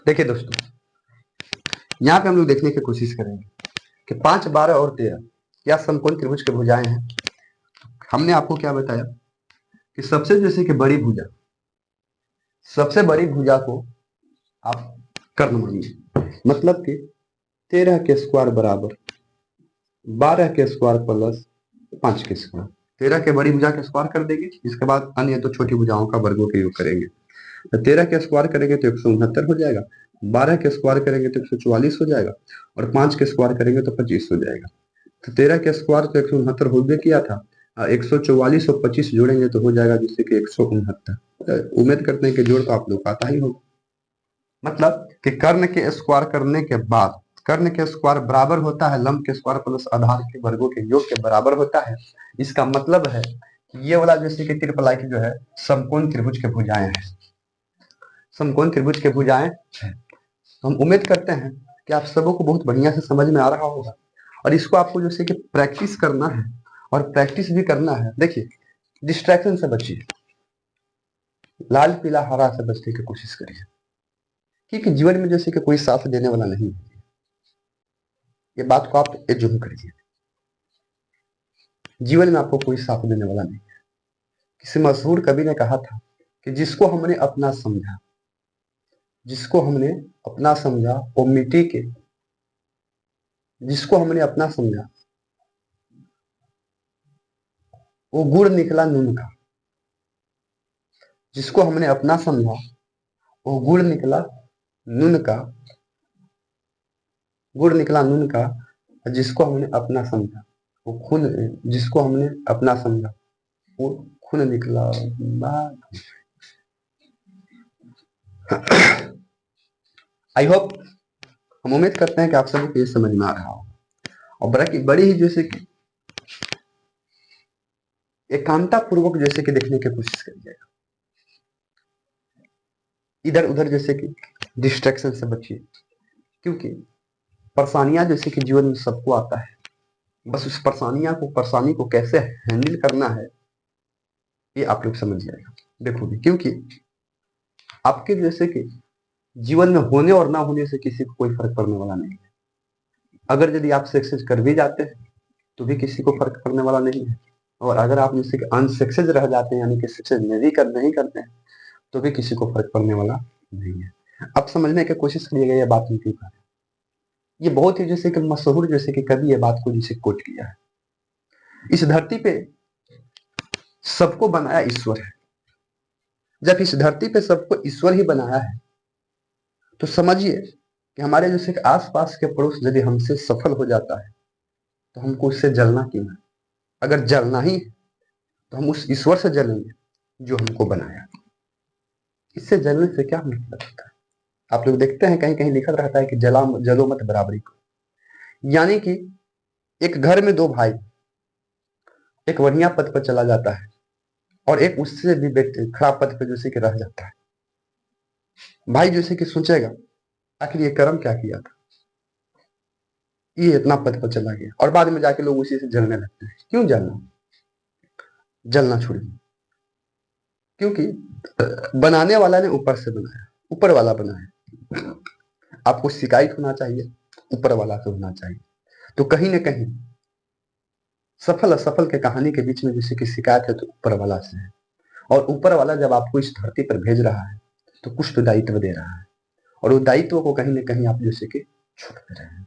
देखिए दोस्तों, यहाँ पे हम लोग देखने की कोशिश करेंगे कि 5, 12 और 13 क्या समकोण त्रिभुज के भुजाएं हैं। हमने आपको क्या बताया कि सबसे जैसे कि बड़ी भुजा, सबसे बड़ी भुजा को आप कर्ण मानिए, मतलब कि 13 के स्क्वायर बराबर 12 के स्क्वायर प्लस 5 के स्क्वायर। 13 के बड़ी भुजा के स्क्वायर कर देंगे, इसके बाद अन्य तो छोटी भुजाओं का वर्गों के योग करेंगे। तो 13 के स्क्वायर करेंगे तो 169 हो जाएगा, 12 के स्क्वायर करेंगे तो 144 हो जाएगा, और 5 के स्क्वायर करेंगे तो 25 हो जाएगा। तो 13 के स्क्वायर तो 169 हो गया किया था, 144 और 25 जोड़ेंगे तो हो जाएगा जिससे कि 169। उम्मीद करते हैं कि जोड़ तो आप लोग आता ही होगा। मतलब कि कर्ण के स्क्वायर करने के बाद कर्ण के स्क्वायर बराबर होता है लंब के स्क्वायर प्लस आधार के वर्गों के योग के बराबर होता है। इसका मतलब है कि ये वाला जैसे कि ट्रिपल आई की जो है समकोण त्रिभुज के भुजाएं हैं, समकोण त्रिभुज के भुजाएं हैं। हम उम्मीद करते हैं कि आप सबों को बहुत बढ़िया से समझ में आ रहा होगा, और इसको आपको जैसे कि प्रैक्टिस करना है और प्रैक्टिस भी करना है। देखिए, डिस्ट्रैक्शन से बचिए, लाल पीला हरा से बचने की कोशिश करिए, क्योंकि जीवन में जैसे कि कोई साथ देने वाला नहीं है। ये बात को आप एज्यूम करिए, जीवन में आपको कोई साथ देने वाला नहीं है। किसी मशहूर कवि ने कहा था कि जिसको हमने अपना समझा, जिसको हमने अपना समझा वो मिट्टी के, जिसको हमने अपना समझा वो गुड़ निकला नून का, जिसको हमने अपना समझा वो गुड़ निकला नून का, गुड़ निकला नून का, जिसको हमने अपना समझा वो खून, जिसको हमने अपना समझा वो खून निकला। आई होप, हम उम्मीद करते हैं कि आप सभी को ये समझ में आ रहा हो, और बड़ी ही जैसे कि एकांता पूर्वक जैसे कि देखने की कोशिश करिएगा, इधर उधर जैसे कि डिस्ट्रैक्शन से बचिए, क्योंकि परेशानियां जैसे कि जीवन में सबको आता है, बस उस परेशानी को कैसे हैंडल करना है ये आप लोग समझ जाएगा, देखोगे। क्योंकि आपके जैसे कि जीवन में होने और ना होने से किसी को कोई फर्क पड़ने वाला नहीं है। अगर यदि आप सक्सेस कर भी जाते हैं तो भी किसी को फर्क पड़ने वाला नहीं है, और अगर आप जैसे कि अनसक्सेस रह जाते हैं, यानी कि सक्सेस नहीं करते हैं, तो भी किसी को फर्क पड़ने वाला नहीं है। अब समझने की कोशिश करिएगा ये बात क्यों कर, ये बहुत ही जैसे कि मशहूर जैसे कि कवि ये बात को जिसे कोट किया है। इस धरती पे सबको बनाया ईश्वर है। जब इस धरती पे सबको ईश्वर ही बनाया है तो समझिए कि हमारे जैसे कि आसपास के पड़ोस यदि हमसे सफल हो जाता है तो हमको उससे जलना क्यों है। अगर जलना ही है तो हम उस ईश्वर से जलेंगे जो हमको बनाया, इससे जलने से क्या मतलब होता है। आप लोग देखते हैं कहीं कहीं लिखा रहता है कि जलो मत बराबरी को, यानी कि एक घर में दो भाई, एक बढ़िया पद पर चला जाता है और एक उससे भी खराब पद पर जैसे कि रह जाता है। भाई जैसे कि सोचेगा आखिर ये कर्म क्या किया था, ये इतना पद पर चला गया, और बाद में जाके लोग उसी से जलने लगते हैं। क्यों जलना, जलना छोड़िए, क्योंकि बनाने वाला ने ऊपर से बनाया, ऊपर वाला बनाया। आपको शिकायत होना चाहिए ऊपर वाला से होना चाहिए। तो कहीं ना कहीं सफल असफल के कहानी के बीच में जैसे कि शिकायत है तो ऊपर वाला से है, और ऊपर वाला जब आपको इस धरती पर भेज रहा है तो कुछ तो दायित्व दे रहा है, और वो दायित्व को कहीं ना कहीं आप जैसे कि छोड़ दे रहे हैं।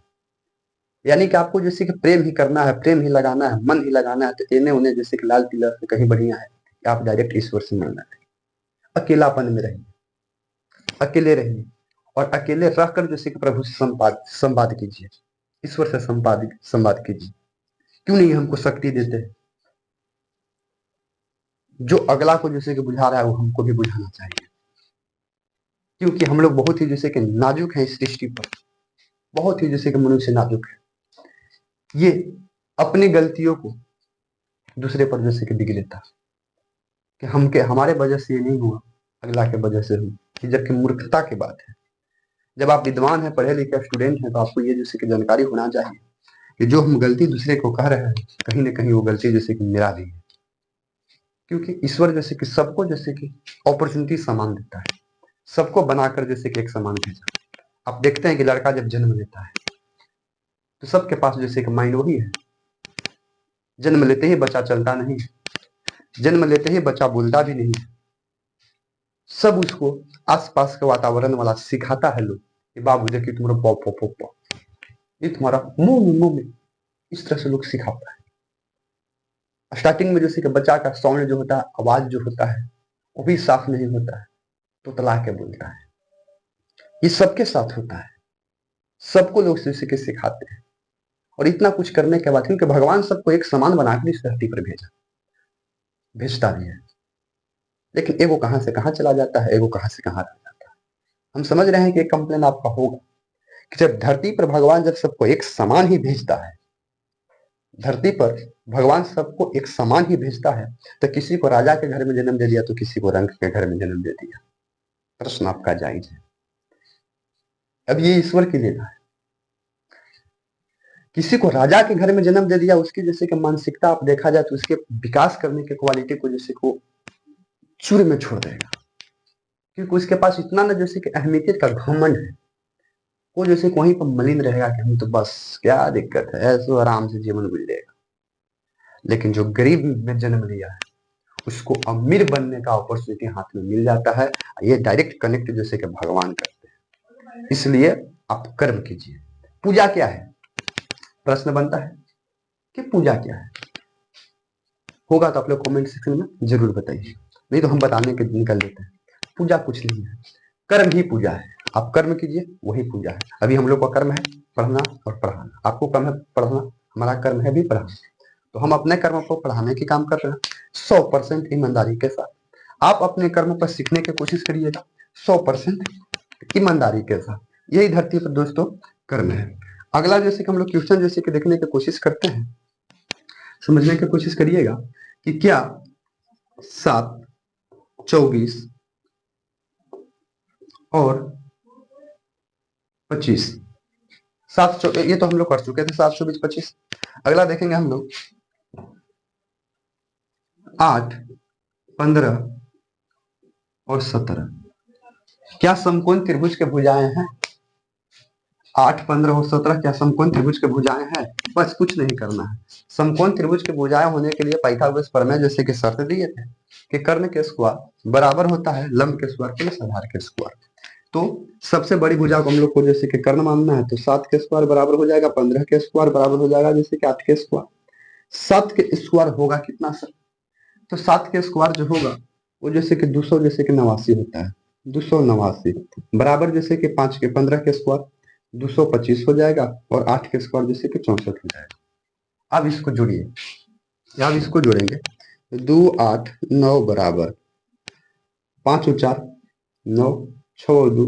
यानी कि आपको जैसे कि प्रेम ही करना है, प्रेम ही लगाना है, मन ही लगाना है, तो इन्हें उन्हें जैसे कि लाल पीला से कहीं बढ़िया है कि आप डायरेक्ट ईश्वर से मिलना है। अकेलापन में रहिए, अकेले रहिए, और अकेले रहकर जैसे कि प्रभु से संवाद कीजिए, ईश्वर से संवाद कीजिए। क्यों नहीं हमको शक्ति देते हैं, जो अगला को जैसे कि बुझा रहा है वो हमको भी बुझाना चाहिए, क्योंकि हम लोग बहुत ही जैसे कि नाजुक हैं इस सृष्टि पर, बहुत ही जैसे कि मनुष्य नाजुक है। ये अपनी गलतियों को दूसरे पर जैसे कि दिख लेता कि हमारे वजह से ये नहीं हुआ, अगला के वजह से हुआ, जबकि मूर्खता की बात है। जब आप विद्वान हैं, पढ़े लिखे स्टूडेंट हैं, तो आपको ये जैसे कि जानकारी होना चाहिए कि जो हम गलती दूसरे को कह रहे हैं कहीं ना कहीं वो गलती जैसे कि मेरा भी है, क्योंकि ईश्वर जैसे कि सबको जैसे कि अपॉर्चुनिटी समान देता है, सबको बनाकर जैसे कि एक समान भेजा। आप देखते हैं कि लड़का जब जन्म लेता है तो सबके पास जैसे कि माइंड वही है। जन्म लेते ही बच्चा चलता नहीं, जन्म लेते ही बच्चा बोलता भी नहीं। सब उसको आसपास के वातावरण वाला सिखाता है लोग कि बाबू देखिए तुम्हारा पॉप पॉप पॉप, ये तुम्हारा मुंह में, इस तरह से लोग सिखाता है। स्टार्टिंग में जैसे कि बच्चा का साउंड जो होता है, आवाज जो होता है, वो भी साफ नहीं होता है, तो तला के बोलता है। ये सबके साथ होता है, सबको लोग जैसे कि सिखाते हैं। और इतना कुछ करने के बाद, क्योंकि भगवान सबको एक समान बनाकर इस धरती पर भेजता भी है, लेकिन एगो कहां से कहां चला जाता है, एगो कहां से कहां रह जाता है। हम समझ रहे हैं कि एक कंप्लेन आपका होगा कि जब धरती पर भगवान जब सबको एक समान ही भेजता है, धरती पर भगवान सबको एक समान ही भेजता है, तो किसी को राजा के घर में जन्म दे दिया तो किसी को रंक के घर में जन्म दे दिया। प्रश्न आपका जायज है। अब ये ईश्वर की लीला है। किसी को राजा के घर में जन्म दे दिया, उसकी जैसे कि मानसिकता आप देखा जाए तो उसके विकास करने के क्वालिटी को जैसे को चूर में छोड़ देगा, क्योंकि उसके पास इतना ना जैसे कि अहमियत का घमंड है। वो जैसे वहीं पर मलिन रहेगा कि हम तो बस क्या दिक्कत है, ऐसे आराम से जीवन गुजरेगा। लेकिन जो गरीब में जन्म लिया है उसको अमीर बनने का अपॉर्चुनिटी हाथ में मिल जाता है। ये डायरेक्ट कनेक्ट जैसे कि भगवान करते हैं। इसलिए आप कर्म कीजिए। पूजा क्या है? प्रश्न बनता है कि पूजा क्या है। होगा तो आप लोग कमेंट सेक्शन में जरूर बताइए, नहीं तो हम बताने के निकल लेते हैं। पूजा कुछ नहीं है, कर्म ही पूजा है। आप कर्म कीजिए, वही पूजा है। अभी हम लोग का कर्म है पढ़ना और पढ़ाना, आपको कर्म है पढ़ना, हमारा कर्म है भी पढ़ाना। तो हम अपने कर्म को पढ़ाने की काम कर रहे हैं 100% ईमानदारी के साथ। आप अपने कर्म पर सीखने की कोशिश करिएगा 100% ईमानदारी के साथ। यही धरती पर दोस्तों कर्म है। अगला जैसे कि हम लोग क्वेश्चन जैसे कि देखने की कोशिश करते हैं, समझने की कोशिश करिएगा कि क्या 7, 24 और 25, ये तो हम लोग कर चुके थे 7, 24, 25। अगला देखेंगे हम लोग 8, 15 और 17। क्या समकोण त्रिभुज के भुजाएं हैं? 8, 15 और 17 क्या समकोण त्रिभुज के भुजाएं हैं? बस कुछ नहीं करना है। समकोण त्रिभुज के भुजाएं होने के लिए पाइथागोरस प्रमेय जैसे कि शर्त दिए थे कि कर्ण के स्क्वायर बराबर होता है लंब के स्क्वायर प्लस आधार के स्क्वायर। तो सबसे बड़ी भुजा को हम लोग को जैसे कि कर्ण मानना है, तो 7 के स्क्वायर बराबर हो जाएगा 15 के स्क्वायर बराबर हो जाएगा जैसे कि 8 के स्क्वायर। 7 के स्क्वायर होगा कितना सर? तो 7 के स्क्वायर जो होगा वो जैसे कि 200 जैसे कि 89 होता है, 289 बराबर जैसे कि 5 के 15 के स्क्वायर 225 हो जाएगा और 8 के स्क्वायर जैसे कि 64 हो जाएगा। अब इसको जोड़िए, अब इसको जोड़ेंगे 2, 8, 9 बराबर 5 और 4 9, 6 और 2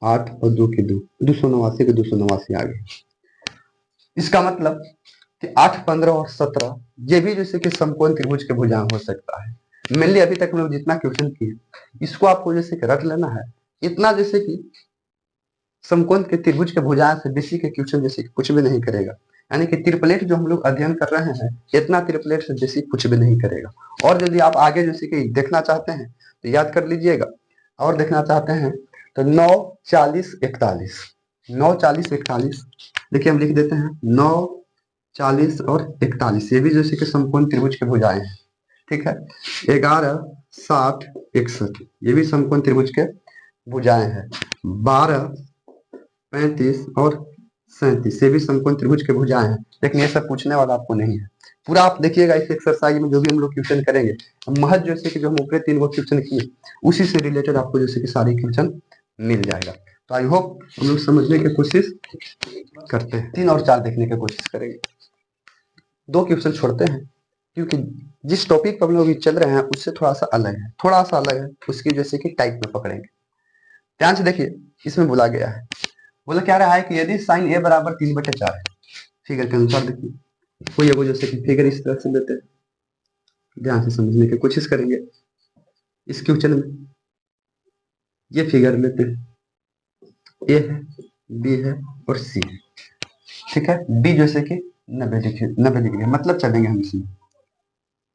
8 और 2 की 2, 289 के 289 आ गए। इसका मतलब कि 8, 15 और 17 ये भी जैसे कि समकोण त्रिभुज के भुजाएं हो सकता है। मेनली अभी तक हम लोग जितना क्वेश्चन किए इसको आपको जैसे कि रट लेना है। इतना जैसे कि समकोण के त्रिभुज के भुजाएं से बेसी के क्वेश्चन जैसे कि कुछ भी नहीं करेगा। यानी कि त्रिपलेट जो हम लोग अध्ययन कर रहे हैं इतना त्रिपलेट से बेसी कुछ भी नहीं करेगा। और यदि आप आगे जैसे कि देखना चाहते हैं तो याद कर लीजिएगा, और देखना चाहते हैं तो 9, 40, 41, 9, 40, 41। देखिए हम लिख देते हैं 9, 40 और 41, ये भी जैसे कि समकोण त्रिभुज के भुजाएं हैं। ठीक है। 11, 60, 61 ये भी समकोण त्रिभुज के भुजाएं हैं। 12, 35 और 37 ये भी समकोण त्रिभुज के भुजाएं हैं। लेकिन ये सब पूछने वाला आपको नहीं है। पूरा आप देखिएगा इस एक्सरसाइज में जो भी हम लोग क्वेश्चन करेंगे, महज जैसे कि जो हम ऊपरी 3 क्वेश्चन किए उसी से रिलेटेड आपको जैसे कि सारी क्वेश्चन मिल जाएगा। तो आई होप हम लोग समझने की कोशिश करते हैं। 3 और 4 देखने की कोशिश करेंगे, 2 क्वेश्चन छोड़ते हैं क्योंकि जिस टॉपिक पर हम लोग चल रहे हैं उससे थोड़ा सा अलग है, थोड़ा सा अलग है, उसकी जैसे कि टाइप में पकड़ेंगे। ध्यान से देखिए, इसमें बोला गया है, बोला क्या रहा है कि यदि साइन ए बराबर 3/4 है, फिगर के अनुसार देखिए कोई वो जैसे कि फिगर इस तरह से देते हैं, ध्यान से समझने की कोशिश करेंगे। इस क्वेश्चन में ये फिगर लेते हैं, ए है, बी है और सी है। ठीक है, बी जैसे कि 90 डिग्री मतलब चलेंगे हम इसमें।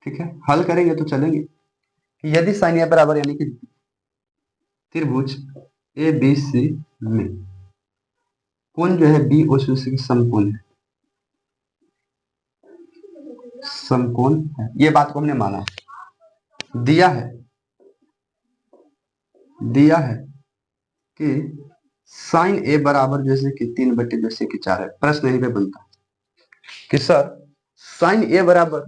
ठीक है, हल करेंगे तो चलेंगे कि यदि साइन ए बराबर यानी कि त्रिभुज ए बी सी में कोण जो है बी उस जैसे कि समकोण है, समकोण है, ये बात को हमने माना। दिया है कि साइन ए बराबर जैसे कि 3 जैसे कि 4 है। प्रश्न यहीं पे बनता कि सर साइन ए बराबर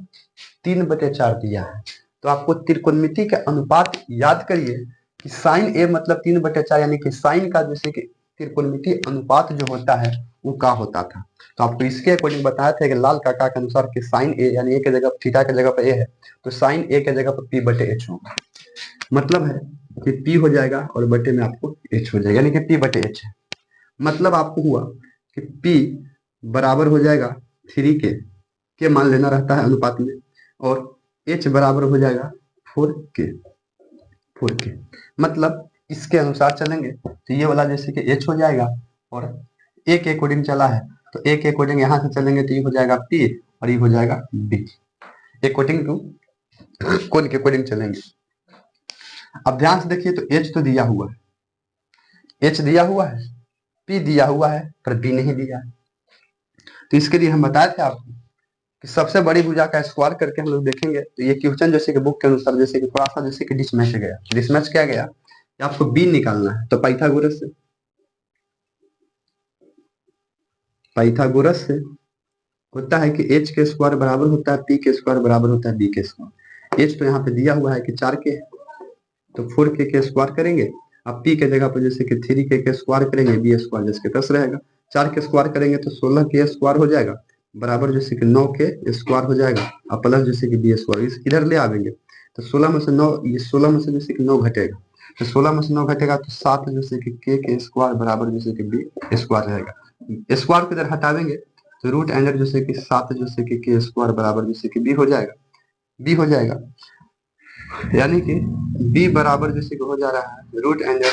3/4 दिया है, तो आपको त्रिकोणमिति के अनुपात याद करिए कि साइन ए मतलब 3/4, यानी कि साइन का जैसे कि त्रिकोणमिति अनुपात जो होता है वो क्या होता था। तो आपको इसके अकॉर्डिंग बताया था कि लाल काका के अनुसार कि साइन ए यानी ए के जगह थीटा के जगह पर ए है, तो साइन ए के जगह पर p/h होगा। मतलब है कि p हो जाएगा और बटे में आपको h हो जाएगा, यानी कि p/h है। मतलब आपको हुआ कि p बराबर हो जाएगा 3 के मान लेना रहता है अनुपात में, और h बराबर हो जाएगा 4 के। मतलब इसके अनुसार चलेंगे तो ये वाला जैसे कि h हो जाएगा, और a के अकॉर्डिंग चला है तो a के अकॉर्डिंग यहाँ से चलेंगे तो ये हो जाएगा p और ये हो जाएगा b, अकॉर्डिंग टू कोण के अकॉर्डिंग चलेंगे। अब ध्यान से देखिए तो h तो दिया हुआ है, h दिया हुआ है, p दिया हुआ है पर b नहीं दिया है। तो इसके लिए हम बताए थे आपको कि सबसे बड़ी भुजा का स्क्वायर करके हम लोग देखेंगे तो ये क्वेश्चन जैसे कि बुक के अनुसार जैसे कि थोड़ा सा जैसे कि डिसमैच क्या गया कि आपको b निकालना है, तो पाइथागोरस से होता है कि h के स्क्वायर बराबर होता है p के स्क्वायर बराबर होता है b के स्क्वायर। h तो यहाँ पे दिया हुआ है कि 4 के है, तो 4 के स्क्वायर करेंगे, अब p के जगह पर जैसे कि 3 के स्क्वायर करेंगे, b स्क्वायर जैसे कि 10 रहेगा, 4 के स्क्वायर करेंगे तो 16 के स्क्वायर हो जाएगा, बराबर जैसे कि 9 के स्क्वायर हो जाएगा, और प्लस जैसे कि b स्क्वायर इधर ले आवेंगे तो 16 में से 9, ये 16 में से जैसे कि 9 घटेगा, तो 16 में से 9 घटेगा तो 7 जैसे कि के स्क्वायर बराबर जैसे कि b स्क्वायर रहेगा। स्क्वायर को इधर हटावेंगे तो रूट अंडर जैसे कि 7 जैसे कि के स्क्वायर बराबर जैसे कि b हो जाएगा, यानी कि b बराबर जैसे कि हो जा रहा है रूट अंडर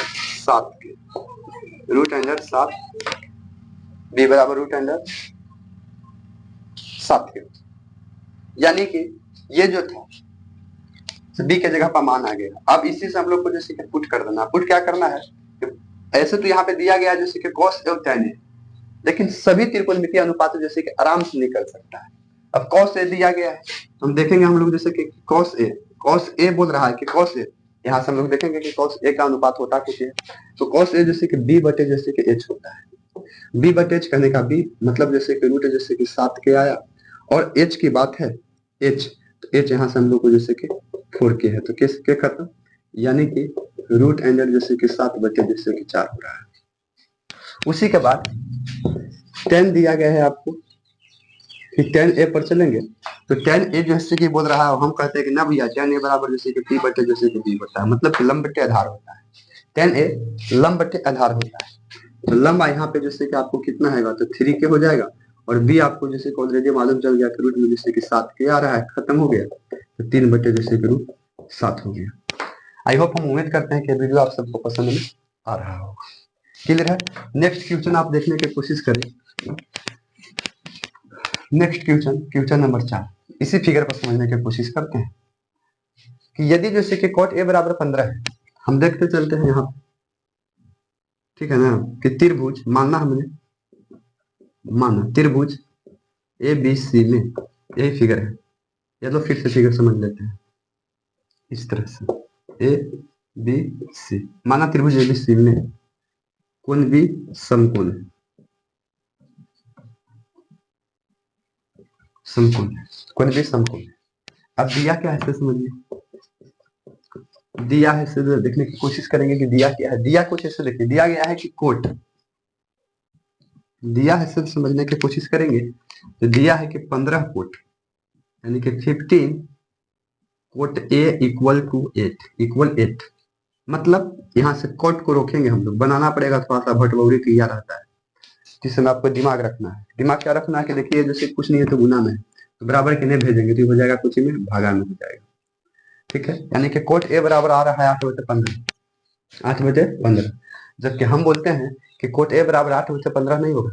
7 b बराबर रूट अंडर 7 के, यानी कि ये जो था b के जगह पर मान आ गया। अब इसी से हम लोग को जैसे कि पुट कर देना, पुट क्या करना है, ऐसे तो यहाँ पे दिया गया है जैसे कि cos a और tan a, लेकिन सभी त्रिकोणमिति अनुपात जैसे कि आराम से निकल सकता है। अब cos a दिया गया है तो हम देखेंगे हम लोग जैसे कि cos a बोल रहा है कि cos a, यहाँ से हम लोग देखेंगे कि cos a का अनुपात होता कुछ है, तो cos a जैसे कि b बटे जैसे कि h होता है। b बटे h कहने का b मतलब जैसे कि रूट जैसे कि 7 के आया, और h की बात है h, तो h यहाँ से हम लोग को जैसे कि 4 के है, तो कैसे के खत्म, यानी कि रूट अंडर जैसे कि 7 बटे जैसे कि 4 हो रहा है। उसी के बाद tan दिया गया है आपको कि tan a पर चलेंगे तो tan a जैसे कि बोल रहा है, हम कहते हैं कि ना भैया tan a बराबर जैसे कि p बटे जैसे कि b होता है, मतलब कि लंब बटे आधार होता है, tan a लंब बटे आधार होता है। तो लंबा यहाँ पे जैसे कि आपको कितना है तो 3 के हो जाएगा, और b आपको जैसे कि ऑलरेडी मालूम चल गया कि रूट में जैसे कि 7 के आ रहा है, खत्म हो गया, तो 3 बटे जैसे कि रूट 7 हो गया। आई होप हम उम्मीद करते हैं कि वीडियो आप सबको पसंद में आ रहा होगा, क्लियर है। नेक्स्ट क्वेश्चन आप देखने की कोशिश करें, नेक्स्ट क्वेश्चन नंबर 4, इसी फिगर पर समझने की कोशिश करते हैं कि यदि जैसे कि cot a बराबर 15 है, हम देखते चलते हैं यहाँ, ठीक है ना, कि त्रिभुज माना त्रिभुज ए बी सी में, यही फिगर है, या तो फिर से फिगर समझ लेते हैं इस तरह से, ए बी सी माना त्रिभुज ए बी सी में कोण भी समकोण कोण भी समकोण। अब दिया क्या है समझिए, दिया है से देखने की कोशिश करेंगे कि दिया क्या है। दिया कुछ ऐसे देखिए, दिया गया है कि कोट, दिया है से समझने की कोशिश करेंगे तो दिया है कि 15 कोट, यानी कि 15 कोट ए इक्वल टू 8, मतलब यहाँ से कोट को रोकेंगे हम लोग, बनाना पड़ेगा थोड़ा सा, भटबौरी किया रहता है, जिसमें आपको दिमाग रखना है। दिमाग क्या रखना है कि देखिए जैसे कुछ नहीं है तो गुना में, तो बराबर के नहीं भेजेंगे तो हो जाएगा कुछ ही में, भागा में हो जाएगा, ठीक है। यानी कि कोट ए बराबर आ रहा है 8/15, जबकि हम बोलते हैं कि कोट ए बराबर 8/15 नहीं होगा,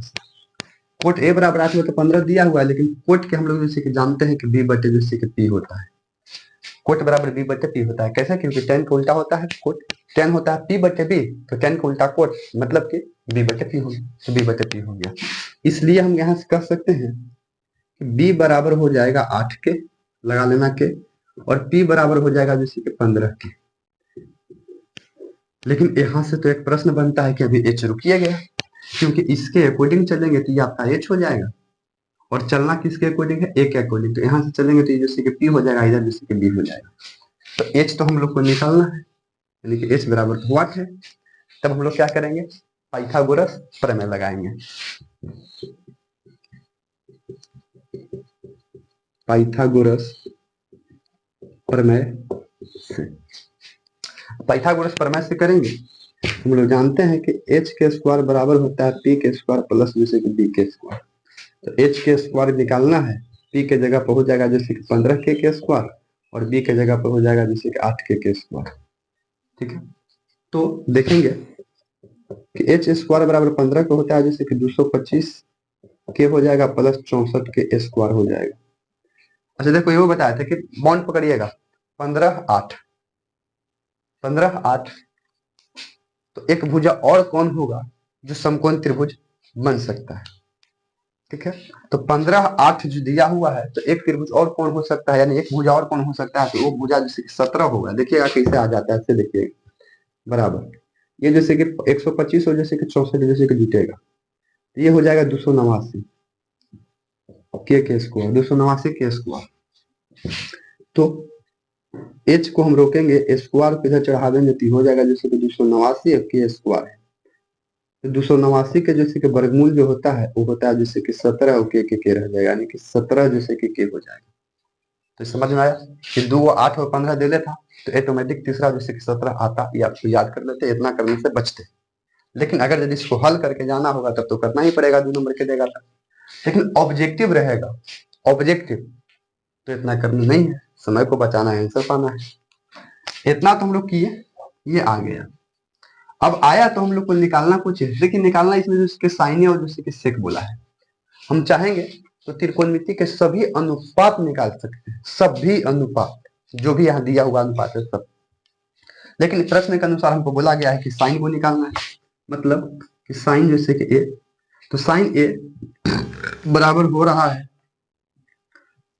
कोट ए बराबर 8/15 दिया हुआ है, लेकिन कोट के हम लोग जैसे कि जानते हैं कि b बटे जैसे कि p होता है, कोट बराबर बी बटे पी होता है। कैसे? क्योंकि टेन का उल्टा होता है कोट, टेन होता है पी बटे बी, तो टेन का उल्टा कोट मतलब कि बी बटे पी हो गया, तो बी बटे पी हो गया। इसलिए हम यहाँ से कह सकते हैं कि बी बराबर हो जाएगा 8 के, लगा लेना के, और पी बराबर हो जाएगा जैसे कि 15 के। लेकिन यहाँ से तो एक प्रश्न बनता है कि अभी एच रुकिए गया, क्योंकि इसके अकॉर्डिंग चलेंगे तो ये आपका एच हो जाएगा, और चलना किसके अकॉर्डिंग है? ए के अकॉर्डिंग। तो यहाँ से चलेंगे तो ये जैसे कि पी हो जाएगा, इधर जैसे कि बी हो जाएगा। तो एच तो हम लोग को निकालना है, यानी कि एच बराबर तो वाट है। तब हम लोग क्या करेंगे? पाइथागोरस प्रमेय लगाएंगे। पाइथागोरस प्रमेय से, पाइथागोरस प्रमेय से करेंगे। हम लोग जानते हैं कि एच के स्क्वायर बराबर होता है पी के स्क्वायर प्लस जैसे कि बी के स्क्वायर। तो एच के स्क्वायर निकालना है, पी के जगह पर हो जाएगा जैसे कि 15 के स्क्वायर, और बी के जगह पर हो जाएगा जैसे कि 8 के स्क्वायर। ठीक है, तो देखेंगे कि एच स्क्वायर बराबर 15 का होता है जैसे कि 225 के हो जाएगा प्लस 64 के स्क्वायर हो जाएगा। अच्छा देखो, ये वो बताया था कि बॉन्ड पकड़िएगा 15 8, 15 8, तो एक भुजा और कौन होगा जो समकोण त्रिभुज बन सकता है? ठीक है, तो 15 8 जो दिया हुआ है, तो एक त्रिभुज और कौन हो सकता है, यानी एक भुजा और कौन हो सकता है? तो वो भुजा जैसे कि 17 होगा। देखिएगा कैसे आ जाता है, ऐसे देखिएगा बराबर, ये जैसे कि 125 और जैसे कि 64 जैसे कि जुटेगा, ये हो जाएगा 289 के स्क्वायर, 289 के स्क्वायर। तो एच को हम रोकेंगे, स्क्वायर को इधर चढ़ा देंगे तो हो जाएगा जैसे कि 289 के स्क्वायर है। तो 289 के जैसे कि वर्गमूल जो होता है वो होता है जैसे कि 17 और के रह जाएगा, यानी कि 17 जैसे कि के हो जाएगा। तो समझ में आया कि 2 8 और 15 दे देता तो ऑटोमेटिक तीसरा जैसे कि 17 आता, ये आपको याद कर लेते, इतना करने से बचते। लेकिन अगर यदि इसको हल करके जाना होगा तब तो करना ही पड़ेगा, 2 नंबर के देगा था। लेकिन ऑब्जेक्टिव रहेगा, ऑब्जेक्टिव तो इतना करना नहीं है, समय को बचाना है, आंसर पाना है। इतना तो हम लोग किए, ये आ गया। अब आया तो हम लोग को निकालना कुछ है, लेकिन निकालना इसमें जिसके साइन और जिसके सेक बोला है। हम चाहेंगे तो त्रिकोणमिति के सभी अनुपात निकाल सकते हैं, सभी अनुपात जो भी यहाँ दिया हुआ अनुपात है सब। लेकिन प्रश्न के अनुसार हमको बोला गया है कि साइन को निकालना है, मतलब कि साइन जैसे कि ए, तो साइन ए बराबर हो रहा है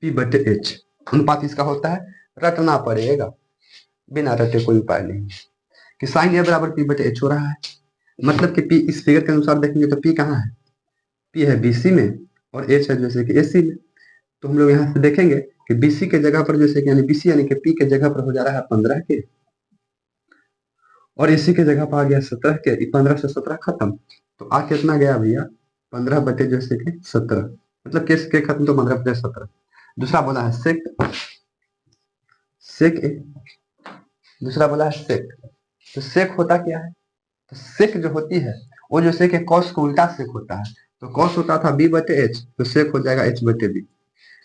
पी बटे एच। अनुपात इसका होता है, रटना पड़ेगा, बिना रटे कोई उपाय नहीं, कि साइन ए बराबर पी बटे एच हो रहा है। मतलब कि पी इस फिगर के अनुसार देखेंगे तो पी कहाँ है? पी है बीसी में और एच है जैसे कि एसी में। तो हम लोग यहाँ से देखेंगे कि बीसी के जगह पर जैसे कि यानी बीसी यानी कि पी के जगह पर हो जा रहा है 15 के, और एसी के जगह पर आ गया 17 के। 15 से 17 खत्म, तो आ कितना गया भैया? 15 बटे जैसे कि 17, मतलब केस के खत्म तो 15 बटे 17। दूसरा बोला है सेक, सेक ए, दूसरा बोला है सेक। तो सेक होता क्या है? तो सेक जो होती है वो जैसे कि कॉस को उल्टा सेक होता है। तो कॉस होता था बी बटे एच, तो सेक हो जाएगा एच बटे बी।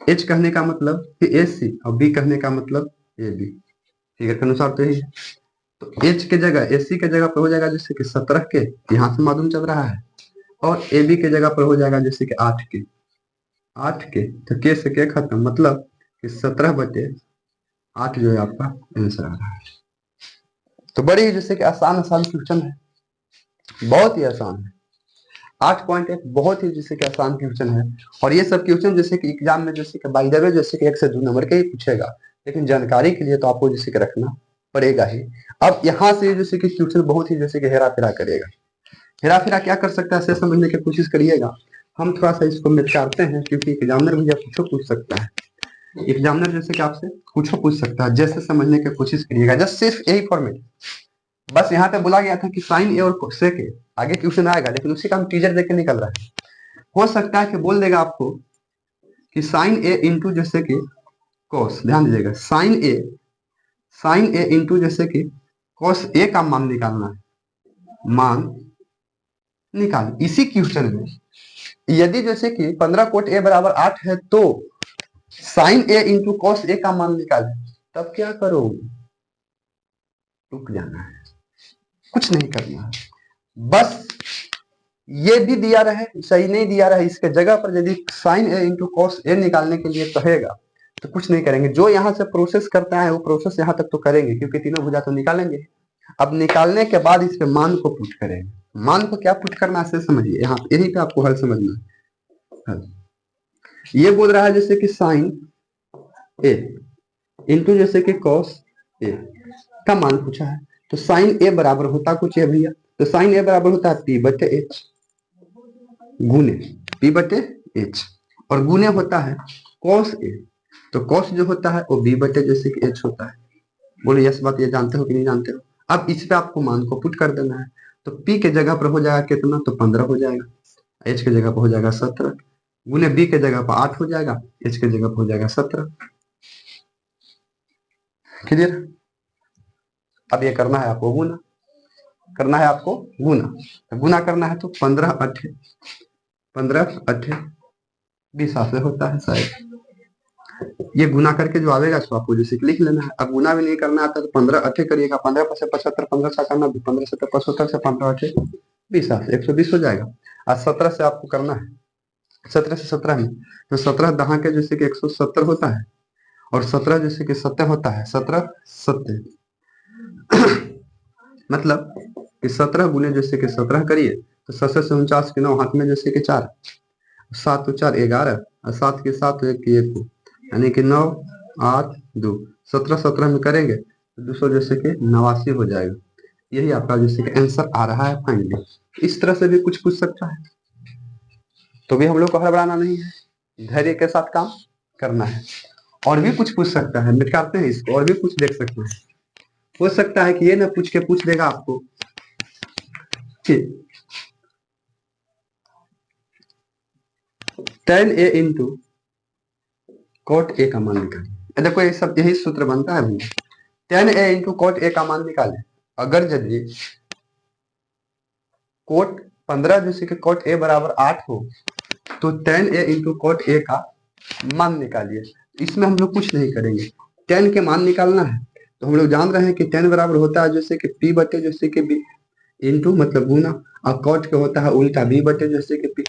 एच कहने का मतलब कि ए सी, और बी कहने का मतलब ए बी, फिगर के अनुसार तो यही है। तो एच के जगह एसी के जगह पर हो जाएगा जैसे कि 17 के, यहाँ से मालूम चल रहा है, और ए बी के जगह पर हो जाएगा जैसे कि 8 के, 8 के, तो के से के खत्म, मतलब कि 17 बटे 8 जो है आपका आंसर आ रहा है। तो बड़ी जैसे कि आसान आसान क्वेश्चन है, बहुत ही आसान है। 8.1 बहुत ही जैसे कि आसान क्वेश्चन है, और ये सब क्वेश्चन जैसे कि एग्जाम में जैसे कि बाय द वे जैसे कि 1 से 2 नंबर के ही पूछेगा, लेकिन जानकारी के लिए तो आपको जैसे कि रखना पड़ेगा ही। अब यहाँ से जैसे कि क्वेश्चन बहुत ही जैसे कि हेरा फेरा करेगा। हेरा फेरा क्या कर सकता है, समझने की कोशिश करिएगा। हम थोड़ा सा इसको मिटाते हैं, क्योंकि एग्जामिनर भैया कुछ पूछ सकता है, एग्जामिनर जैसे कि आपसे कुछ पूछ सकता है, जैसे समझने की कोशिश करिएगा। जस्ट सिर्फ यही फॉर्मेट, बस यहाँ पे बोला गया था कि साइन ए और कोसेक ए, आगे क्वेश्चन आएगा, लेकिन उसी का हम टीजर देख के निकल रहा है। हो सकता है कि बोल देगा आपको कि साइन ए इंटू जैसे कि कॉस, ध्यान दीजिएगा, साइन ए इंटू जैसे कि कॉस ए का मान निकालना है, मान निकाल। इसी क्वेश्चन में यदि जैसे कि 15 कोट ए बराबर 8 है, तो sign A into cos A का मान निकाले, तब क्या करोगे? रुक जाना है, कुछ नहीं करना है, बस ये भी दिया रहे, सही नहीं दिया रहे, इसके जगह पर यदि sign A into cos A निकालने के लिए कहेगा तो कुछ नहीं करेंगे, जो यहाँ से प्रोसेस करता है वो प्रोसेस यहाँ तक तो करेंगे, क्योंकि तीनों भुजा तो निकालेंगे। अब निकालने के बाद इस पे मान को पुट करेंगे। मान को क्या पुट करना है समझिए, यहाँ यही पे आपको हल समझना है। हल ये बोल रहा है जैसे कि साइन ए इंटू जैसे कि कॉस ए का मान पूछा है, तो साइन ए बराबर होता कुछ है भैया, तो साइन ए बराबर होता है पी बटे एच गुने पी बटे एच, और गुने होता है कॉस ए, तो कॉस जो होता है वो बी बटे जैसे कि एच होता है। बोले यस बात ये जानते हो कि नहीं जानते हो। अब इस पे आपको मान को पुट कर देना है, तो पी के जगह पर हो जाएगा कितना, तो 15 हो जाएगा, एच के जगह पर हो जाएगा 17, गुने बी के जगह पर 8 हो जाएगा, एच के जगह पर हो जाएगा 17। क्लियर। अब ये करना है आपको गुना, करना है आपको गुना, तो गुना करना है तो 15 अठे 20 से होता है शायद। ये गुना करके जो आएगा इसको आपको जैसे लिख लेना है। अब गुना भी नहीं करना आता तो 15 अठे करिएगा, 15 से 75, 15 से 90, 15 से 75 से 15 अठे 20 120 हो जाएगा। आज 17 से आपको करना है, 17 से 17 में तो 17 दहा के जैसे कि 170 होता है, और 17 जैसे कि 70 होता है, 17 70 मतलब कि 17 गुने जैसे कि 17 करिए तो 7 से 49 के 9 हाथ में जैसे कि 4, 7 तो 4 11, और 7 के 7 1 की 1, यानी कि 9 8 2 17 17 में करेंगे तो 200 जैसे कि 89 हो जाएगा। यही आपका जैसे कि आंसर आ रहा है फाइनली। इस तरह से भी कुछ पूछ सकता है, तो भी हम लोग को हड़बड़ाना नहीं है, धैर्य के साथ काम करना है। और भी कुछ पूछ सकता है, निकालते हैं इसको, और भी कुछ देख सकते हैं। हो सकता है कि ये ना पूछ के पूछ देगा आपको कि tan a into cot a का मान निकाले। देखो ये सब यही सूत्र बनता है भैया, tan a into cot a का मान निकाले। अगर यदि कोट 15 जैसे कि कॉट ए बराबर 8 हो तो tan a into cot a का मान निकालिए। इसमें हम लोग कुछ नहीं करेंगे, tan के मान निकालना है, तो हम लोग जान रहे हैं कि tan बराबर होता है जैसे कि p बटे जैसे कि b इंटू मतलब गुना, और कॉट के होता है उल्टा b बटे जैसे कि p,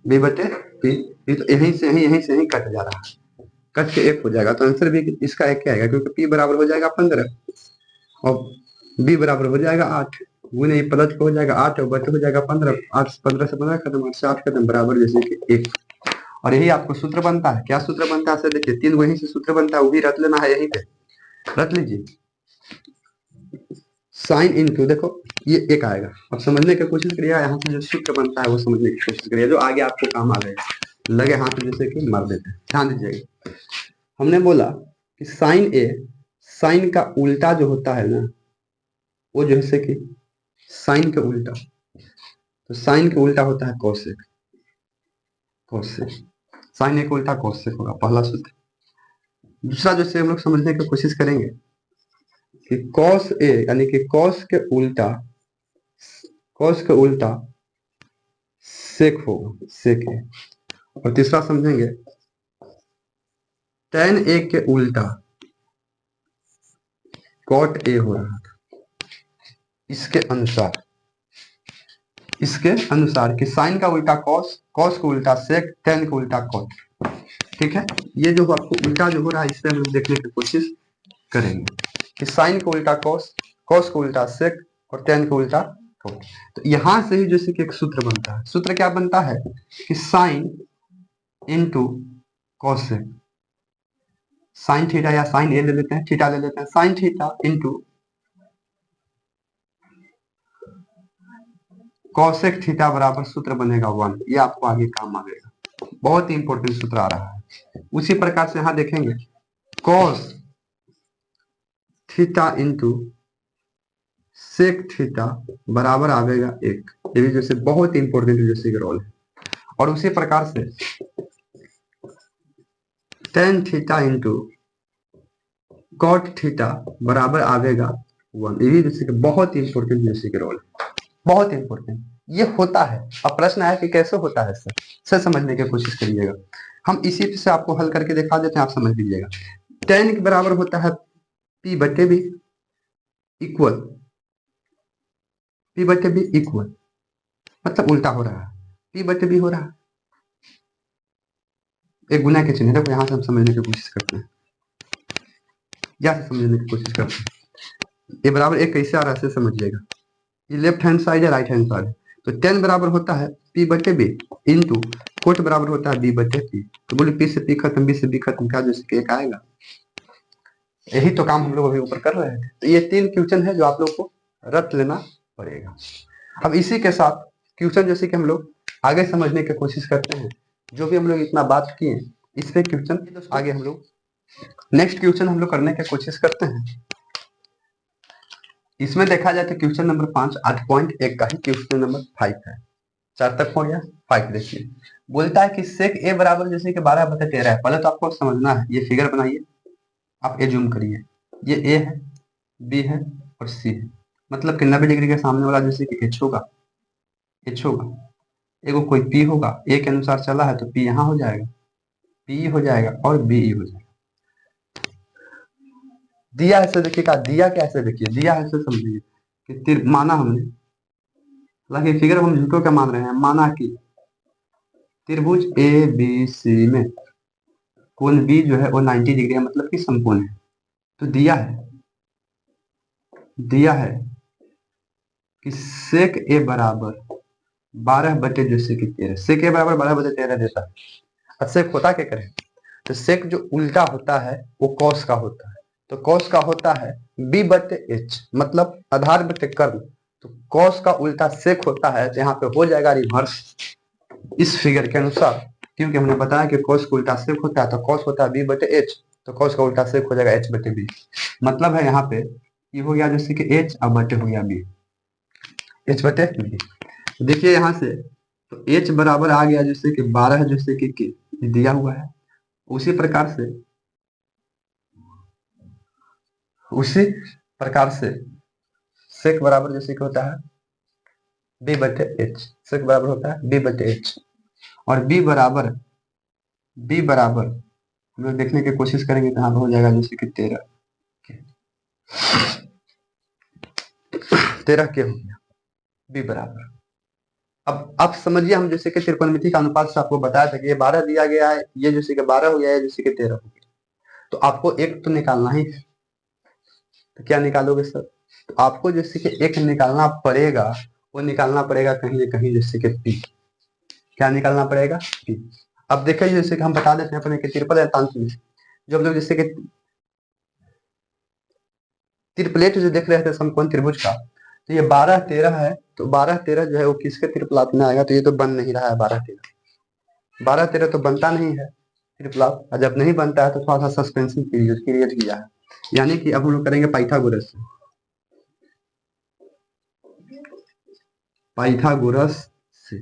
b बटे p। ये तो यहीं से यहीं से यहीं कट जा रहा है, कट के 1 हो जाएगा, तो आंसर भी इसका 1 क्या आएगा, क्योंकि p बराबर हो जाएगा 15 और b बराबर हो जाएगा 8, गुने ये पलट के हो जाएगा 8 और बटे हो जाएगा 15, 8 15 से 15 खत्म, 8 से 8 खत्म, बराबर जैसे कि 1। और यही आपको सूत्र बनता है। क्या सूत्र बनता है सर, देखिए 3 वहीं से सूत्र बनता है, वो भी रट लेना है, यहीं पे रट लीजिए। साइन इंटू देखो ये 1 आएगा, अब समझने की कोशिश करिएगा, यहाँ से जो सूत्र बनता है वो समझने की कोशिश करिए, जो आगे आपको काम आ गएगा, लगे हाथ जैसे कि मार देते हैं। ध्यान दीजिएगा, हमने बोला कि साइन ए, साइन का उल्टा जो होता है ना, वो जैसे कि साइन के उल्टा, तो साइन के उल्टा होता है कोसेक, कोसेक साइन ए का उल्टा कोसेक होगा पहला सूत्र। दूसरा जैसे हम लोग समझने की कोशिश करेंगे कि कॉस ए यानी कि कॉस के उल्टा सेक होगा, सेक ए। और तीसरा समझेंगे tan ए के उल्टा कॉट ए हो रहा था, इसके अनुसार कि साइन का उल्टा कॉस, कॉस का उल्टा सेक, tan का उल्टा कॉट। ठीक है, ये जो आपको उल्टा जो हो रहा है इस पे हम लोग देखने की कोशिश करेंगे कि साइन का उल्टा कॉस, कॉस का उल्टा सेक और tan का उल्टा कॉट। तो यहां से ही जैसे कि एक सूत्र बनता है, सूत्र क्या बनता है कि sine into cosec, sine theta या साइन ए ले लेते हैं, थीटा ले लेते हैं, sine theta into cosec theta बराबर सूत्र बनेगा 1। ये आपको आगे काम आएगा, बहुत ही इंपॉर्टेंट सूत्र आ रहा है। उसी प्रकार से यहां देखेंगे cos theta into sec theta बराबर आवेगा 1। ये भी जैसे बहुत इंपॉर्टेंट जैसे कि रोल है। और उसी प्रकार से tan theta into cot theta बराबर आवेगा 1। ये भी जैसे कि बहुत इंपॉर्टेंट जैसे कि रोल है, बहुत इंपॉर्टेंट ये होता है। अब प्रश्न है कि कैसे होता है सर समझने की कोशिश करिएगा। हम इसी से आपको हल करके दिखा देते हैं, आप समझ लीजिएगा। टेन के बराबर होता है पी बटे बी इक्वल, पी बटे बी इक्वल मतलब उल्टा हो रहा है, पी बटे बी हो रहा है। एक गुना के चिन्ह है, देखो यहाँ से हम समझने की कोशिश करते हैं, यहाँ से समझने की कोशिश करते हैं। ये बराबर एक कैसे आ रहा है ऐसे समझिएगा, ये लेफ्ट हैंड साइड है, राइट हैंड साइड है, तो 10 बराबर होता है पी बटे बी इंटू कोट बराबर होता है बी बटे पी, तो बोले पी से पी खत्म, बी से बी खत्म, क्या जैसे कि एक आएगा। यही तो काम हम लोग अभी ऊपर कर रहे हैं। तो ये 3 क्वेश्चन है जो आप लोग को रट लेना पड़ेगा। अब इसी के साथ क्वेश्चन जैसे कि हम लोग आगे समझने की कोशिश करते हैं, जो भी हम लोग इतना बात किए इस पे क्वेश्चन आगे हम लोग नेक्स्ट क्वेश्चन हम लोग करने की कोशिश करते हैं। इसमें देखा जाए तो क्वेश्चन नंबर 5 8.1 का ही क्वेश्चन नंबर 5 है। 4 तक हो गया। 5 देखिए, बोलता है कि सेक ए बराबर जैसे कि 12/13 है। पहले तो आपको समझना है, ये फिगर बनाइए, आप ए जूम करिए, ये ए है, बी है और सी है, मतलब कि 90 डिग्री के सामने वाला जैसे कि एच होगा, एच होगा, एगो कोई पी होगा, ए के अनुसार चला है तो पी यहाँ हो जाएगा, पी हो जाएगा और बी हो जाएगा। दिया ऐसे देखिएगा, दिया कैसे देखिए, दिया ऐसे समझिए कि माना हमने, हालांकि फिगर हम झूठों क्या मान रहे हैं, माना कि त्रिभुज ए बी सी में कोण बी जो है वो 90 डिग्री है, मतलब कि समकोण है। तो दिया है कि सेक ए बराबर 12/13, सेक ए बराबर 12/13 देता है। अब सेक होता क्या करें, तो सेक जो उल्टा होता है वो कॉस का होता है, तो कॉस का होता है b/h, मतलब आधार बटे कर्ण, तो कॉस का उल्टा सेक होता है, तो यहाँ पे हो जाएगा रिवर्स इस फिगर के अनुसार, क्योंकि हमने बताया कि कॉस का उल्टा सेक होता है, तो कॉस होता है b/h, तो कॉस का उल्टा सेक हो जाएगा h/b, मतलब है यहाँ पे ये हो गया जैसे कि h और बटे हो गया b, h/b। देखिए यहाँ से तो h बराबर आ गया जैसे कि 12 जैसे कि k दिया हुआ है, उसी प्रकार से सेक बराबर जैसे कि होता है b/h, सेक बराबर होता है b/h, और b बराबर हम लोग देखने की कोशिश करेंगे तो यहाँ पे हो जाएगा जैसे कि 13 के हो गया b बराबर। अब समझिए, हम जैसे कि त्रिकोणमिति का अनुपात से आपको बताया था कि ये 12 दिया गया है, ये जैसे कि 12 हो गया है, जैसे कि 13 हो गया, तो आपको एक तो निकालना ही है, तो क्या निकालोगे सर, तो आपको जैसे कि एक निकालना पड़ेगा, वो निकालना पड़ेगा कहीं ना कहीं जैसे कि पी, क्या निकालना पड़ेगा पी। अब देखिए जैसे कि हम बता देते हैं अपने के त्रिपल एकांत में, जो हम लोग जैसे कि त्रिपलेट जो देख रहे थे समकोण त्रिभुज का, तो ये 12-13 है, तो 12-13 जो है वो किसके त्रिपलात में आएगा, तो ये तो बन नहीं रहा है 12-13 तो बनता नहीं है त्रिपलात, और जब नहीं बनता है तो थोड़ा सा सस्पेंशन क्रिएट किया है, यानी कि अब हम लोग करेंगे पाइथागोरस से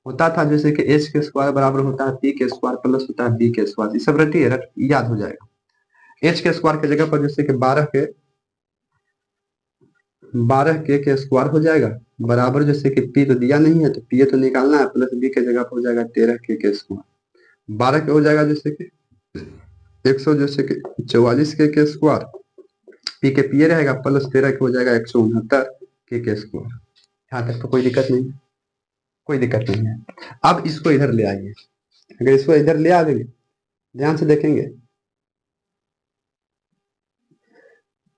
होता था जैसे कि एच के स्क्वायर बराबर होता है पी के स्क्वायर प्लस होता है बी के स्क्वायर, ये सब रटी है, याद हो जाएगा। एच के स्क्वायर की जगह पर जैसे कि 12 के स्क्वायर हो जाएगा, बराबर जैसे कि पी तो दिया नहीं है तो पी तो निकालना है, प्लस बी के जगह पर हो जाएगा 13 के स्क्वायर, 12 के हो जाएगा जैसे कि 100 जैसे कि 44 के स्क्वायर, पी के पी रहेगा, प्लस 13 के हो जाएगा 169 के स्क्वायर। यहाँ तक तो कोई दिक्कत नहीं है, कोई दिक्कत नहीं है। अब इसको इधर ले आइए, अगर इसको इधर ले आ देंगे, ध्यान से देखेंगे,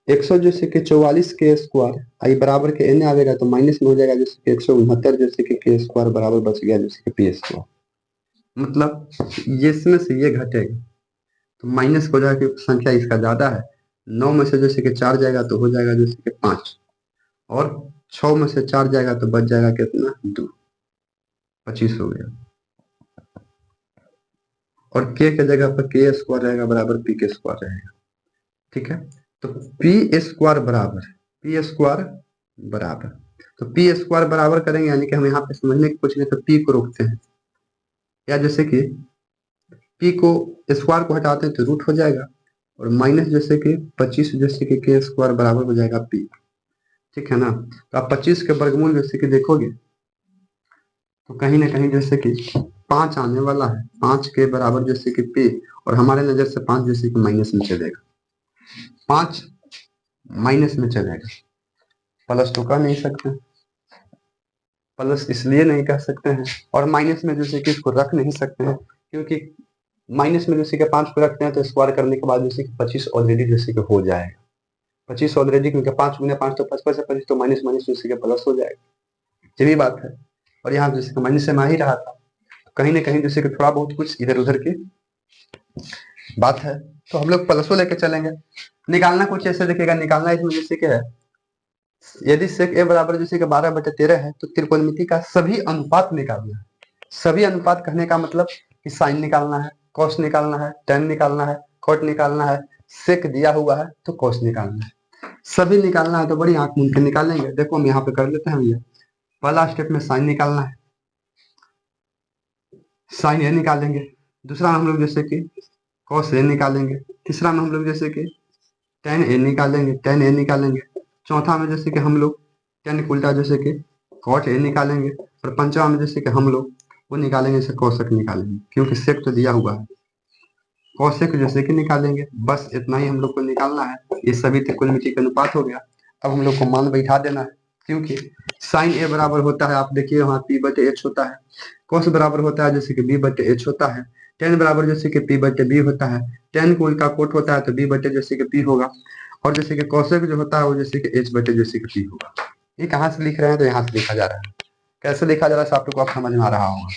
100 जैसे कि 44 के स्क्वायर आई बराबर के एन आएगा तो माइनस में हो जाएगा जैसे कि 169 जैसे कि के स्क्वायर बराबर बच गया जैसे कि पी स्क्वायर, मतलब ये इसमें से ये घटेगा तो माइनस हो जाएगा, संख्या इसका ज्यादा है, 9 में से जैसे कि 4 जाएगा तो हो जाएगा जैसे कि 5, और 6 में से 4 जाएगा तो बच जाएगा कितना 2, 25 हो गया, और के जगह पर के स्क्वायर रहेगा बराबर पी के स्क्वायर रहेगा, ठीक है। तो पी स्क्वायर बराबर तो पी स्क्वायर बराबर करेंगे, यानी कि हम यहाँ पे समझने की कोशिश तो पी को रोकते हैं, या जैसे कि पी को स्क्वायर को हटाते हैं तो रूट हो जाएगा, और माइनस जैसे कि 25 जैसे कि के स्क्वायर बराबर हो जाएगा पी, ठीक है ना। तो आप 25 के वर्गमूल जैसे कि देखोगे तो कहीं ना कहीं जैसे कि 5 आने वाला है, 5 के बराबर जैसे कि पी, और हमारे नजर से 5 जैसे कि माइनस में चलेगा, 5 माइनस में चलेगा, प्लस तो कह नहीं सकते, प्लस इसलिए नहीं कह सकते हैं, और माइनस में जैसे कि इसको रख नहीं सकते हैं क्योंकि माइनस में जैसे कि 5 को रखते हैं तो स्क्वायर करने के बाद जैसे कि 25 ऑलरेडी जैसे कि हो जाएगा। 25 ऑलरेडी, क्योंकि 5 गुना 5 तो 55 से 25 तो माइनस माइनस जैसे कि प्लस हो जाएगा। ये भी बात है। और यहाँ जैसे कि माइनस से आ ही रहा था, तो कहीं ना कहीं जैसे कि थोड़ा बहुत कुछ इधर उधर की बात है, तो हम लोग प्लसो लेके चलेंगे। निकालना कुछ ऐसे देखिएगा, निकालना इसमें जैसे कि है, यदि सेक ए बराबर जैसे कि 12/13 है तो त्रिकोणमिति का सभी अनुपात निकालना है। सभी अनुपात कहने का मतलब कि साइन निकालना है, कॉस निकालना है, टेन निकालना है, कॉट निकालना है, सेक दिया हुआ है तो कॉस निकालना है, सभी निकालना है। तो बड़ी आंख मूंद के निकालेंगे। देखो हम यहाँ पे कर लेते हैं भैया। पहला स्टेप में साइन निकालना है, साइन ए निकालेंगे। दूसरा हम लोग जैसे कि कॉस ए निकालेंगे। तीसरा में हम लोग जैसे कि टेन ए निकालेंगे, टेन ए निकालेंगे। चौथा में जैसे कि हम लोग टेन को उल्टा जैसे कि कॉट ए निकालेंगे। और पंचवा में जैसे कि हम लोग वो निकालेंगे, जैसे कौशक निकालेंगे, क्योंकि सेक तो दिया हुआ है, कौशक जैसे कि निकालेंगे। बस इतना ही हम लोग को निकालना है। ये सभी त्रिकोणमिति का अनुपात हो गया। अब हम लोग को मान बैठा देना है, क्योंकि साइन ए बराबर होता है, आप देखिए वहाँ p/h होता है। कॉस बराबर होता है जैसे कि b/h होता है। टेन बराबर जैसे कि p/b होता है। टेन को उल्टा कोट होता है तो b/ जैसे कि p होगा। और जैसे कि कौशक जो होता है वो जैसे कि h/ जैसे कि p होगा। ये कहाँ से लिख रहे हैं, तो यहाँ से लिखा जा रहा है। कैसे लिखा जा रहा है आप लोग को आप समझ में आ रहा होगा।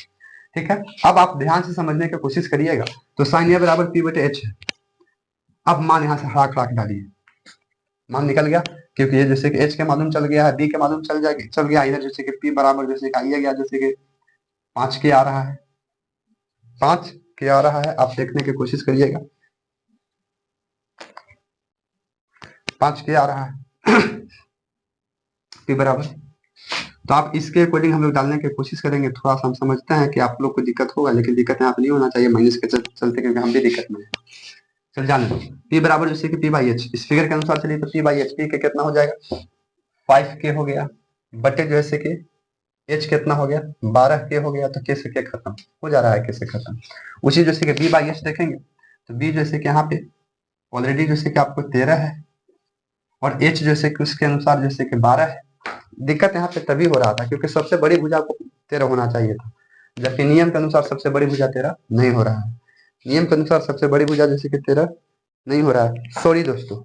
ठीक है, अब आप ध्यान से समझने की कोशिश करिएगा। तो साइन ए बराबर p/h है। अब मान यहाँ से हड़ाक हड़ाक डालिए, मान निकल गया, क्योंकि ये जैसे कि h के मालूम चल गया है, b के मालूम चल गया इधर जैसे कि p बराबर जैसे कि आइए गया, जैसे कि 5 के आ रहा है, 5 के आ रहा है। आप देखने की कोशिश करिएगा, 5 के आ रहा है p बराबर। तो आप इसके अकॉर्डिंग हम लोग डालने की कोशिश करेंगे। थोड़ा सा हम समझते हैं कि आप लोग को दिक्कत होगा, लेकिन दिक्कत यहाँ पे नहीं होना चाहिए माइनस के चलते, क्योंकि हम भी दिक्कत में है। चल जाने दो। p बराबर जैसे कि p/h, इस फिगर के अनुसार चलिए तो p/h, p के कितना हो जाएगा 5k हो गया, बटे जैसे कि h कितना हो गया 12k हो गया। तो k से k खत्म हो जा रहा है, k से खत्म। उसी जैसे कि b/h देखेंगे तो b जैसे कि यहाँ पे ऑलरेडी जैसे कि आपको 13 है, और h जैसे कि उसके अनुसार जैसे कि 12 है। दिक्कत यहाँ पे तभी हो रहा था क्योंकि सबसे बड़ी भुजा को 13 होना चाहिए था, जबकि नियम के अनुसार सबसे बड़ी भुजा 13 नहीं हो रहा है। नियम के अनुसार सबसे बड़ी भुजा जैसे कि 13 नहीं हो रहा है। सॉरी दोस्तों,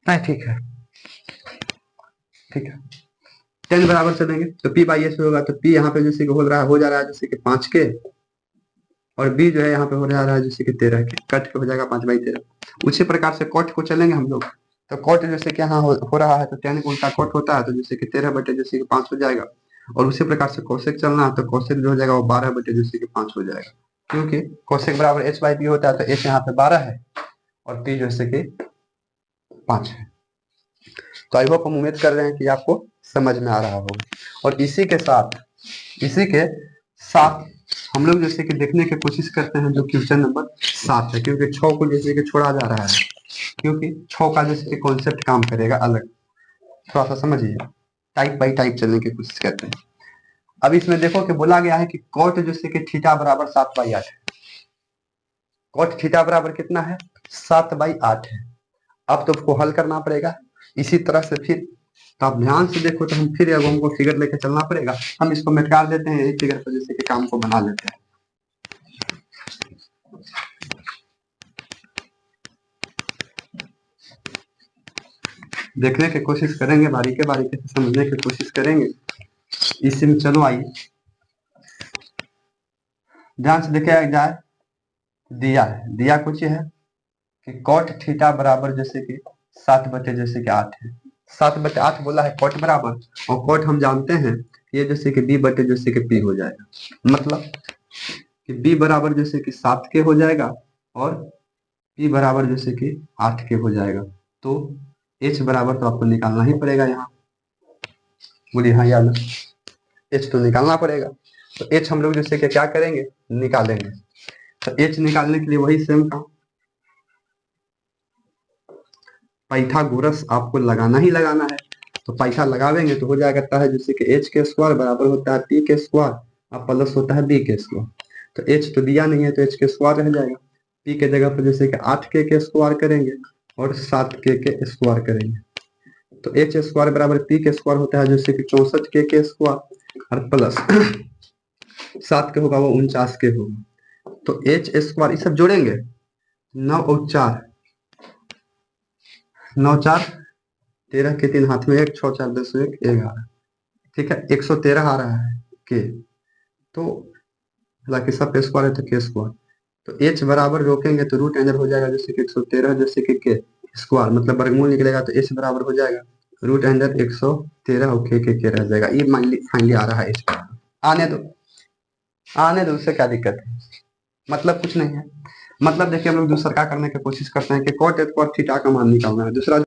नहीं ठीक है, ठीक है। 10 बराबर चलेंगे तो p/s होगा, तो p यहाँ पे जैसे कि हो जा रहा है जैसे कि 5k, और b जो है यहाँ पे हो जा रहा है जैसे कि 13 के, कट के हो जाएगा 5/13। उसी प्रकार से कॉट को चलेंगे हम लोग। तो कॉट जैसे कि यहाँ हो रहा है तो 10 को उल्टा कॉट होता है, तो जैसे कि 13 बटे जैसे कि 5 हो जाएगा। और उसी प्रकार से कौशिक चलना है तो कौशिक जो हो जाएगा वो 12 बटे जैसे कि 5 हो जाएगा, क्योंकि कौशिक बराबर h/p होता है। तो h यहाँ पे 12 है और p जैसे कि 5 है। तो आई होप हम उम्मीद कर रहे हैं कि आपको समझ में आ रहा होगा। और इसी के साथ हम लोग जैसे कि देखने की कोशिश करते हैं जो क्वेश्चन नंबर 7 है, क्योंकि 6 को जैसे कि छोड़ा जा रहा है, क्योंकि 6 का जैसे कि कॉन्सेप्ट काम करेगा अलग। थोड़ा सा समझिए, टाइप बाई टाइप चलने की कोशिश करते हैं। अब इसमें देखो कि बोला गया है कि कॉट जैसे कि थीटा बराबर 7/8 है। कॉट थीटा बराबर कितना है 7/8 है। अब तो उसको हल करना पड़ेगा इसी तरह से। फिर तो आप ध्यान से देखो तो हम फिर अब हमको फिगर लेके चलना पड़ेगा। हम इसको मिटा देते हैं एक फिगर पर जैसे कि काम को बना लेते हैं। देखने की कोशिश करेंगे, बारीकी से समझने की कोशिश करेंगे। इसमें चलो आइए ध्यान से देखा जाए। दिया कुछ है कि कॉट थीटा बराबर जैसे कि 7 बटे जैसे कि 8 है। 7/8 बोला है कॉट बराबर, और कॉट हम जानते हैं ये जैसे कि b बटे जैसे कि p हो जाएगा। मतलब कि b बराबर जैसे कि 7k हो जाएगा और p बराबर जैसे कि 8k हो जाएगा। तो h बराबर तो आपको निकालना ही पड़ेगा। यहाँ बोलिए हाँ या ना, h तो निकालना पड़ेगा। तो h हम लोग जैसे कि क्या करेंगे निकालेंगे। तो h निकालने के लिए वही सेम काम, पाइथागोरस आपको लगाना ही लगाना है। तो पाइथा लगावेंगे तो हो जाएगा है जैसे कि h के स्क्वायर बराबर होता है p के स्क्वायर और प्लस होता है b के स्क्वायर। तो h तो दिया नहीं है तो h के स्क्वायर रह जाएगा। p के जगह पर जैसे कि 8k के स्क्वायर करेंगे और 7k के स्क्वायर करेंगे। तो h स्क्वायर बराबर p के स्क्वायर होता है जैसे कि 64k के स्क्वायर और प्लस 7 के होगा वो 49 के होगा। तो एच स्क्वायर ये सब जोड़ेंगे, 9 और 4, 9 4 13 के 3 हाथ में 1, 6 4 10 1 11, ठीक है 113 आ रहा है के। तो हालांकि सब पे स्क्वायर है तो के स्क्वायर, तो एच बराबर रोकेंगे तो रूट अंदर हो जाएगा, जैसे कि 113 जैसे कि के स्क्वायर मतलब वर्गमूल निकलेगा तो एच बराबर हो जाएगा रूट अंदर 113 और के रह जाएगा। ये फाइनली आ रहा है एच। आने दो आने दो, उससे क्या दिक्कत है, मतलब कुछ नहीं है। मतलब देखिए हम लोग दूसरा क्या करने की कोशिश करते हैं कि कॉट स्क्वायर थीटा का मान निकालना है। दूसरा